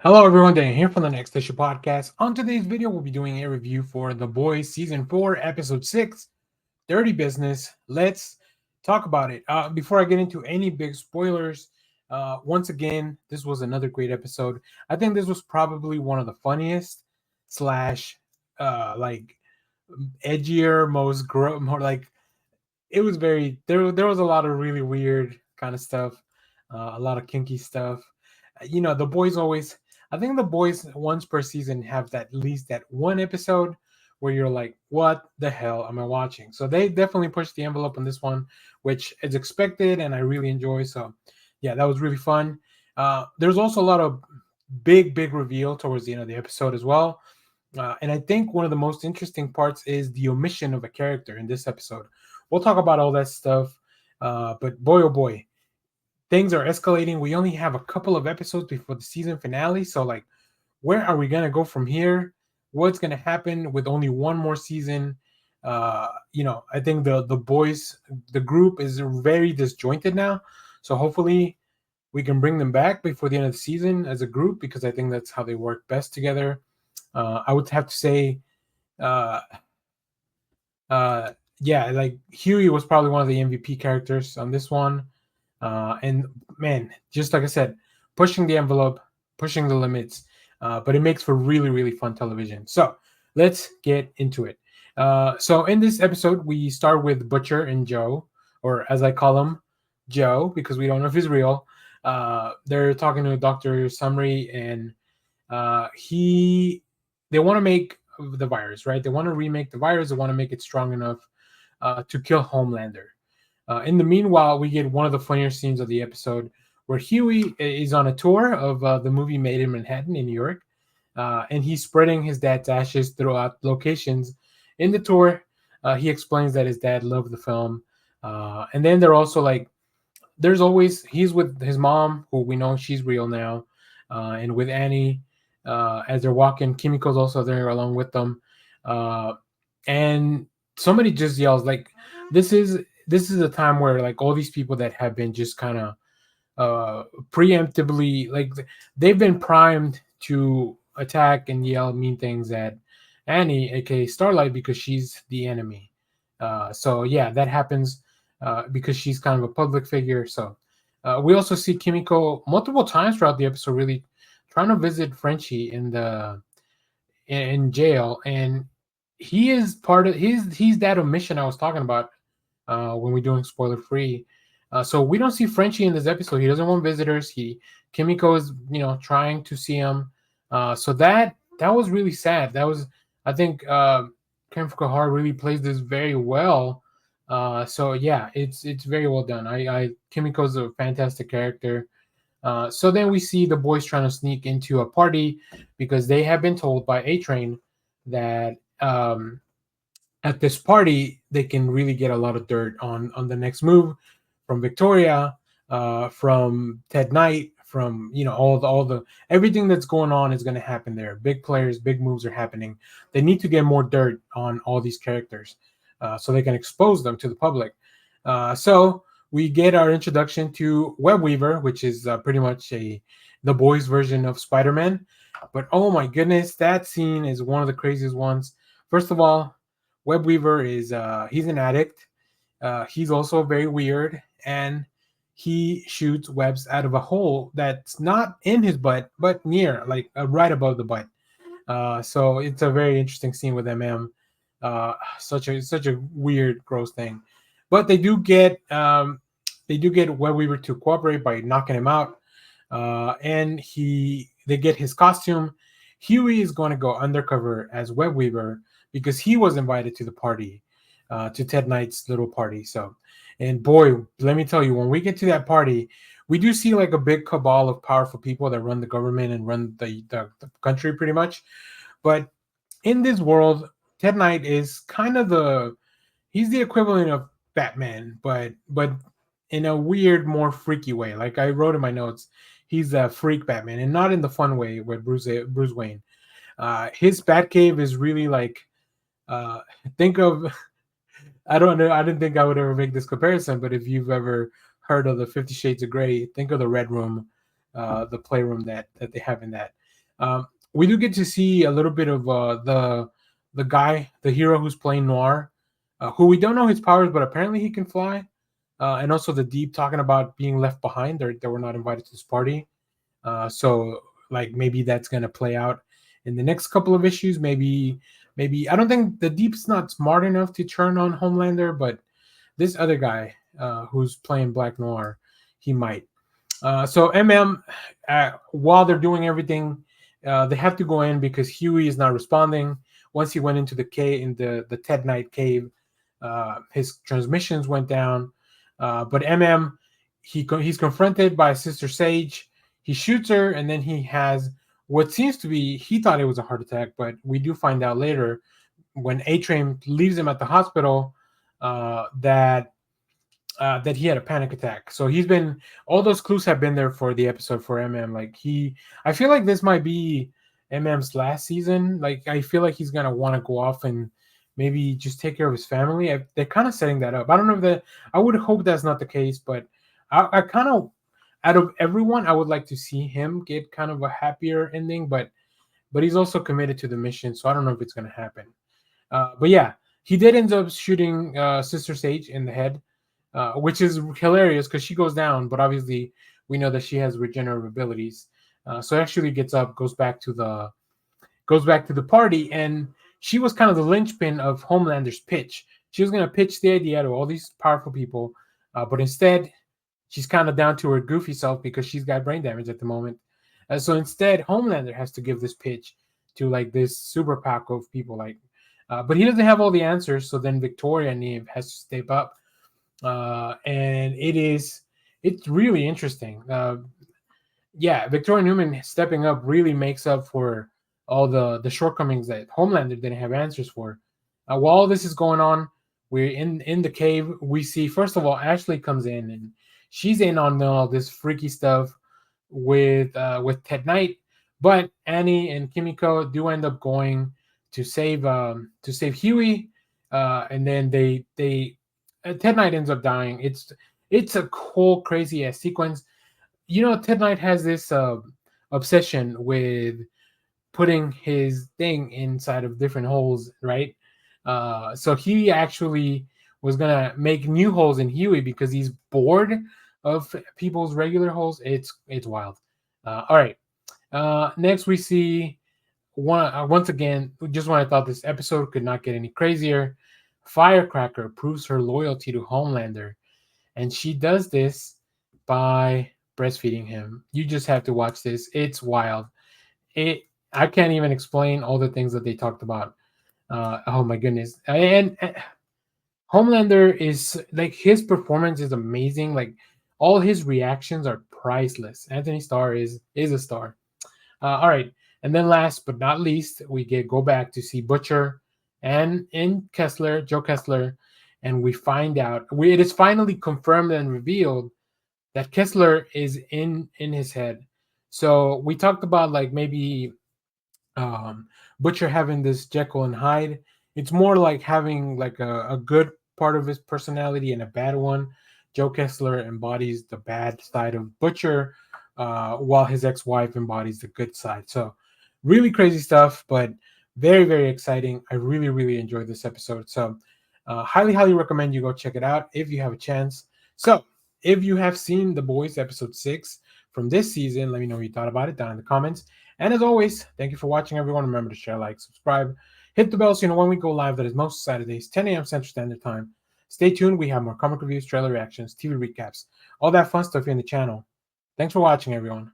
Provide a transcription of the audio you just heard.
Hello everyone, Dan here from the Next Issue Podcast. On today's video, we'll be doing a review for The Boys Season 4, Episode 6, Dirty Business. Let's talk about it. Before I get into any big spoilers, once again, this was another great episode. I think this was probably one of the funniest slash like edgier, more like it was very there was a lot of really weird kind of stuff, a lot of kinky stuff. The boys always, I think the boys once per season have that at least that one episode where you're like, what the hell am I watching? So they definitely pushed the envelope on this one, which is expected and I really enjoy. So yeah, that was really fun. There's also a lot of big reveal towards the end of the episode as well. And I think one of the most interesting parts is the omission of a character in this episode. We'll talk about all that stuff. But boy, oh boy, things are escalating. We only have a couple of episodes before the season finale. So, like, where are we going to go from here? What's going to happen with only one more season? I think the boys, the group is very disjointed now. So, hopefully, we can bring them back before the end of the season as a group because I think that's how they work best together. I would have to say, uh, yeah, like Huey was probably one of the MVP characters on this one. And man, just like I said, pushing the envelope, pushing the limits, but it makes for really fun television. So let's get into it. So in this episode, we start with Butcher and Joe, or as I call him, Joe, because we don't know if he's real. They're talking to Dr. Sumry, and he they want to make the virus, right? They want to remake the virus. They want to make it strong enough to kill Homelander. In the meanwhile, we get one of the funnier scenes of the episode where Huey is on a tour of the movie Made in Manhattan in New York, and he's spreading his dad's ashes throughout locations. In the tour, he explains that his dad loved the film, and then they're also like, there's always he's with his mom, who we know she's real now, and with Annie as they're walking. Kimiko's also there along with them, uh, and somebody just yells like, "This is a time where like all these people that have been just kind of preemptively like they've been primed to attack and yell mean things at Annie, aka Starlight, because she's the enemy. So yeah, that happens because she's kind of a public figure. So we also see Kimiko multiple times throughout the episode, really trying to visit Frenchie in jail, and he is part of he's that omission I was talking about when we're doing spoiler free. So we don't see Frenchie in this episode. He doesn't want visitors. Kimiko is trying to see him. So that was really sad. That was I think Ken Fukuhara really plays this very well. So yeah, it's very well done. I Kimiko's a fantastic character. So then we see the boys trying to sneak into a party because they have been told by A Train that at this party they can really get a lot of dirt on the next move from Victoria, from Ted Knight, from all the everything that's going on is going to happen there. Big players, big moves are happening. They need to get more dirt on all these characters so they can expose them to the public. So we get our introduction to Web Weaver, which is pretty much the boys' version of Spider-Man. But oh my goodness, that scene is one of the craziest ones. First of all, Web Weaver is he's an addict. He's also very weird, and he shoots webs out of a hole that's not in his butt, but near, like right above the butt. So it's a very interesting scene with MM. Such a weird, gross thing, but they do get Web Weaver to cooperate by knocking him out, and they get his costume. Huey is going to go undercover as Web Weaver because he was invited to the party, to Ted Knight's little party. So, and boy, let me tell you, when we get to that party, we do see like a big cabal of powerful people that run the government and run the country pretty much. But in this world, Ted Knight is kind of he's the equivalent of Batman, but in a weird, more freaky way. Like I wrote in my notes, he's a freak Batman, and not in the fun way with Bruce Wayne. His Batcave is really like uh, think of I don't know. I didn't think I would ever make this comparison, but if you've ever heard of the 50 Shades of Grey, think of the Red Room, the playroom that they have in that. We do get to see a little bit of the guy, the hero who's playing Noir, who we don't know his powers, but apparently he can fly. And also the Deep talking about being left behind. They were not invited to this party. So like maybe that's gonna play out in the next couple of issues. Maybe I don't think the Deep's not smart enough to turn on Homelander, but this other guy who's playing Black Noir, he might. So MM, while they're doing everything, they have to go in because Huey is not responding. Once he went into the cave, in the Ted Knight cave, his transmissions went down. But MM, he's confronted by Sister Sage. He shoots her, and then he has what seems to be, he thought it was a heart attack, but we do find out later when A-Train leaves him at the hospital that he had a panic attack. So he's been, all those clues have been there for the episode for MM. Like I feel like this might be MM's last season. Like I feel like he's gonna want to go off and maybe just take care of his family. They're kind of setting that up. I don't know if that. I would hope that's not the case, but I kind of, out of everyone, I would like to see him get kind of a happier ending. But he's also committed to the mission, so I don't know if it's gonna happen. But yeah, he did end up shooting Sister Sage in the head, which is hilarious because she goes down, but obviously we know that she has regenerative abilities. So actually gets up, goes back to the party, and she was kind of the linchpin of Homelander's pitch. She was going to pitch the idea to all these powerful people, but instead she's kind of down to her goofy self because she's got brain damage at the moment. So instead, Homelander has to give this pitch to like this super pack of people, like, but he doesn't have all the answers. So then Victoria and Eve has to step up, and it's really interesting. Yeah, Victoria Newman stepping up really makes up for all the shortcomings that Homelander didn't have answers for. While this is going on, we're in the cave. We see, first of all, Ashley comes in and she's in on all this freaky stuff with Ted Knight, but Annie and Kimiko do end up going to save Huey, and then they Ted Knight ends up dying. It's a whole crazy ass sequence. You know, Ted Knight has this obsession with putting his thing inside of different holes, right? So he actually was gonna make new holes in Huey because he's bored of people's regular holes. It's wild. All right. Next we see once again, just when I thought this episode could not get any crazier, Firecracker proves her loyalty to Homelander, and she does this by breastfeeding him. You just have to watch this. It's wild. I can't even explain all the things that they talked about. Oh my goodness. And Homelander is like, his performance is amazing. Like all his reactions are priceless. Anthony Starr is a star. All right. And then last but not least, we go back to see Butcher and in Kessler, Joe Kessler, and we find out it is finally confirmed and revealed that Kessler is in his head. So we talked about like maybe Butcher having this Jekyll and Hyde. It's more like having like a good part of his personality and a bad one. Joe Kessler embodies the bad side of Butcher, while his ex-wife embodies the good side. So really crazy stuff, but very, very exciting. I really, really enjoyed this episode. So highly, highly recommend you go check it out if you have a chance. So if you have seen The Boys episode 6 from this season, let me know what you thought about it down in the comments. And as always, thank you for watching, everyone. Remember to share, like, subscribe, hit the bell so you know when we go live. That is most Saturdays, 10 a.m. Central Standard Time. Stay tuned. We have more comic reviews, trailer reactions, TV recaps, all that fun stuff here in the channel. Thanks for watching, everyone.